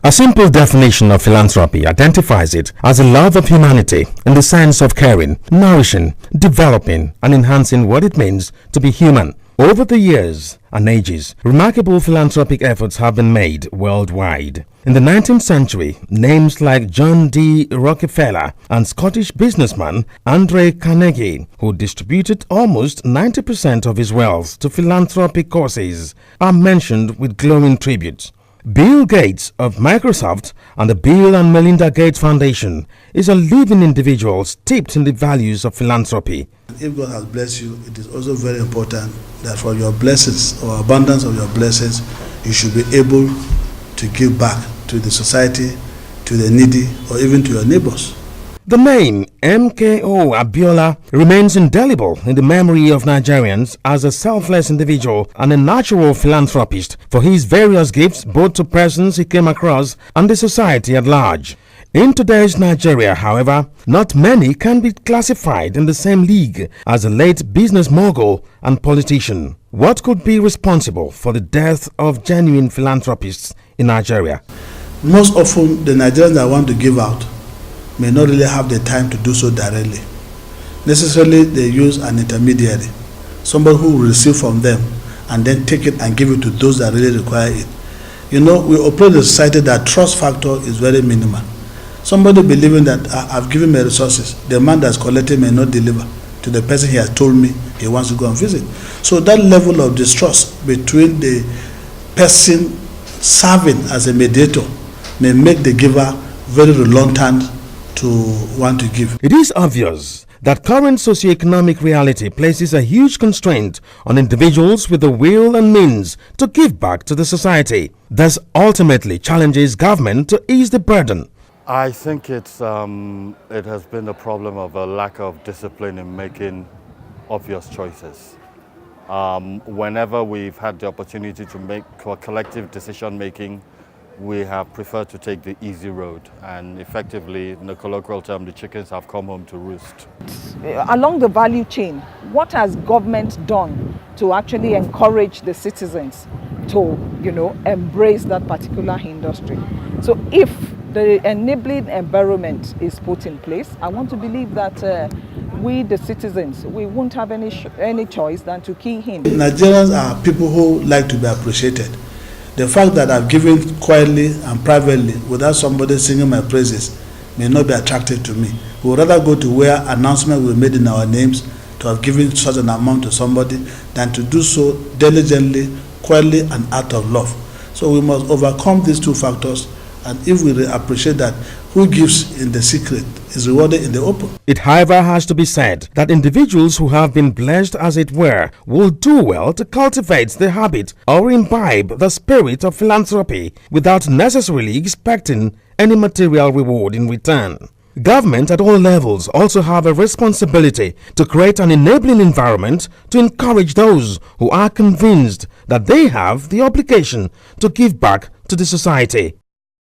A simple definition of philanthropy identifies it as a love of humanity in the sense of caring, nourishing, developing, and enhancing what it means to be human. Over the years and ages, remarkable philanthropic efforts have been made worldwide. In the 19th century, names like John D. Rockefeller and Scottish businessman Andre Carnegie, who distributed almost 90% of his wealth to philanthropic causes, are mentioned with glowing tributes. Bill Gates of Microsoft and the Bill and Melinda Gates Foundation is a living individual steeped in the values of philanthropy. If God has blessed you, it is also very important that for your blessings or abundance of your blessings, you should be able to give back to the society, to the needy, or even to your neighbors. The name MKO Abiola remains indelible in the memory of Nigerians as a selfless individual and a natural philanthropist for his various gifts both to persons he came across and the society at large. In today's Nigeria, however, not many can be classified in the same league as a late business mogul and politician. What could be responsible for the death of genuine philanthropists in Nigeria? Most often, the Nigerians that want to give out may not really have the time to do so directly. Necessarily, they use an intermediary, somebody who will receive from them and then take it and give it to those that really require it. You know, we operate in a society that trust factor is very minimal. Somebody believing that I've given my resources, the man that's collected may not deliver to the person he has told me he wants to go and visit. So that level of distrust between the person serving as a mediator may make the giver very reluctant to want to give. It is obvious that current socioeconomic reality places a huge constraint on individuals with the will and means to give back to the society. This ultimately challenges government to ease the burden. I think it has been a problem of a lack of discipline in making obvious choices. Whenever we've had the opportunity to make collective decision making, we have preferred to take the easy road, and effectively, in the colloquial term, the chickens have come home to roost. Along the value chain, what has government done to actually encourage the citizens to, embrace that particular industry? So if the enabling environment is put in place, I want to believe that we, the citizens, we won't have any choice than to key in. Nigerians are people who like to be appreciated. The fact that I've given quietly and privately without somebody singing my praises may not be attractive to me. We would rather go to where announcements were made in our names to have given such an amount to somebody than to do so diligently, quietly, and out of love. So we must overcome these two factors, and if we appreciate that, who gives in the secret is rewarded in the open. It, however, has to be said that individuals who have been blessed, as it were, will do well to cultivate the habit or imbibe the spirit of philanthropy without necessarily expecting any material reward in return. Government at all levels also have a responsibility to create an enabling environment to encourage those who are convinced that they have the obligation to give back to the society.